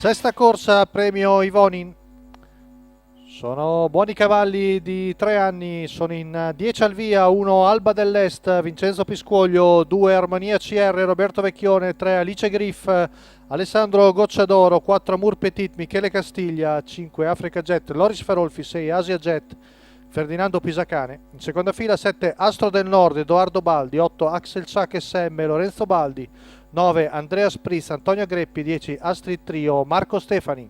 Sesta corsa, premio Ivonin. Sono buoni cavalli di 3 anni, sono in 10 al via, 1 Alba dell'Est, Vincenzo Piscuoglio, 2 Armonia CR, Roberto Vecchione, 3 Alice Griff, Alessandro Gocciadoro, 4 Amour Petit, Michele Castiglia, 5 Africa Jet, Loris Ferolfi, 6 Asia Jet, Ferdinando Pisacane. In seconda fila 7 Astro del Nord, Edoardo Baldi, 8 Axel Chuck SM, Lorenzo Baldi, 9 Andrea Spritz, Antonio Greppi, 10 Astrid Trio, Marco Stefani.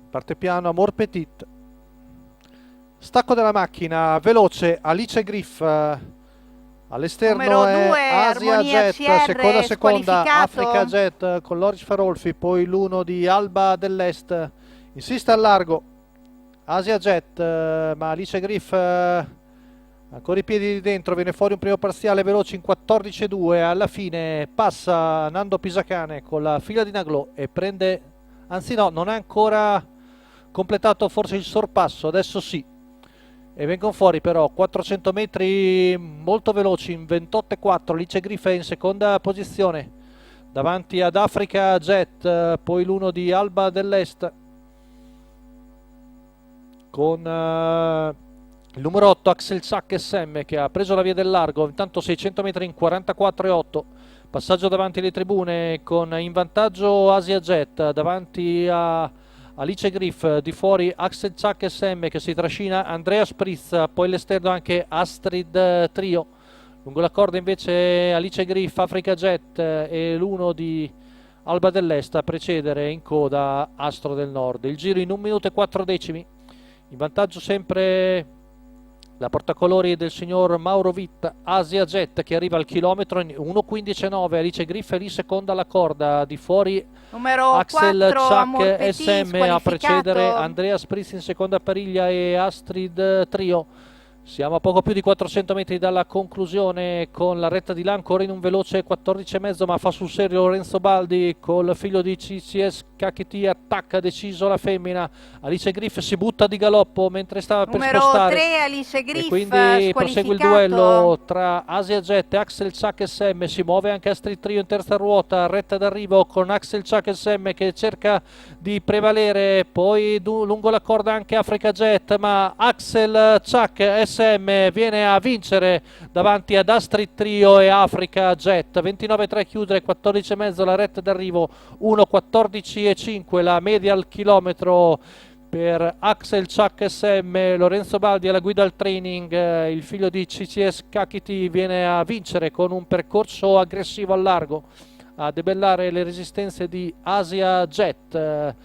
Parte piano Amour Petit. Stacco della macchina, veloce Alice Griff. All'esterno Numero è 2, Asia Armonia Jet, CR, seconda squalificato. Africa Jet con Loris Ferolfi, poi l'1 di Alba dell'Est. Insiste al largo Asia Jet, ma Alice Griff ancora i piedi di dentro, viene fuori un primo parziale veloce in 14,2. Alla fine passa Nando Pisacane con la fila di Naglò e prende, anzi no, non è ancora completato forse il sorpasso, adesso sì. E vengono fuori però 400 metri molto veloci in 28,4. Alice Griff è in seconda posizione davanti ad Africa Jet, poi l'1 di Alba dell'Est con il numero 8 Axel Chuck SM che ha preso la via del largo, intanto 600 metri in 44,8. Passaggio davanti alle tribune con in vantaggio Asia Jet davanti a Alice Griff, di fuori Axel Chuck SM che si trascina Andrea Spritz, poi all'esterno anche Astrid Trio. Lungo la corda invece Alice Griff, Africa Jet e l'1 di Alba dell'Est a precedere in coda Astro del Nord. Il giro in 1 minuto e 4 decimi. In vantaggio sempre la portacolori del signor Mauro Witt, Asia Jet che arriva al chilometro in 1,15,9. Alice Griff è lì seconda alla corda, di fuori Numero Axel 4, Chuck Petit, SM a precedere squalificato. Andrea Spritz in seconda pariglia e Astrid Trio. Siamo a poco più di 400 metri dalla conclusione con la retta di là ancora in un veloce 14,5, ma fa sul serio Lorenzo Baldi col figlio di CCS KT, attacca deciso la femmina. Alice Griff si butta di galoppo mentre stava per Numero spostare 3, Alice Griff, e quindi prosegue il duello tra Asia Jet e Axel Chuck SM. Si muove anche Astrid Trio in terza ruota, retta d'arrivo con Axel Chuck SM che cerca di prevalere, poi lungo la corda anche Africa Jet, ma Axel Chuck SM viene a vincere davanti ad Astrid Trio e Africa Jet. 29,3 chiudere, 14,5 la retta d'arrivo, 1,14,5 la media al chilometro per Axel Chuck SM. Lorenzo Baldi alla guida al training, il figlio di CCS KT viene a vincere con un percorso aggressivo al largo, a debellare le resistenze di Asia Jet.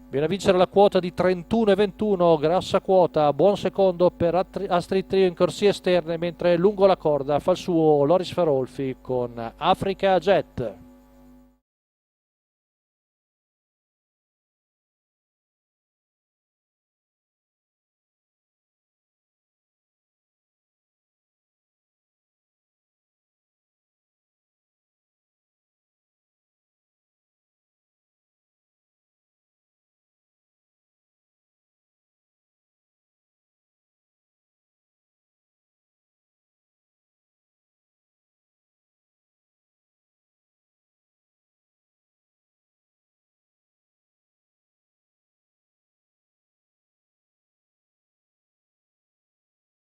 Viene a vincere la quota di 31,21, grossa quota, buon secondo per Astrid Trio in corsie esterne, mentre lungo la corda fa il suo Loris Ferolfi con Africa Jet.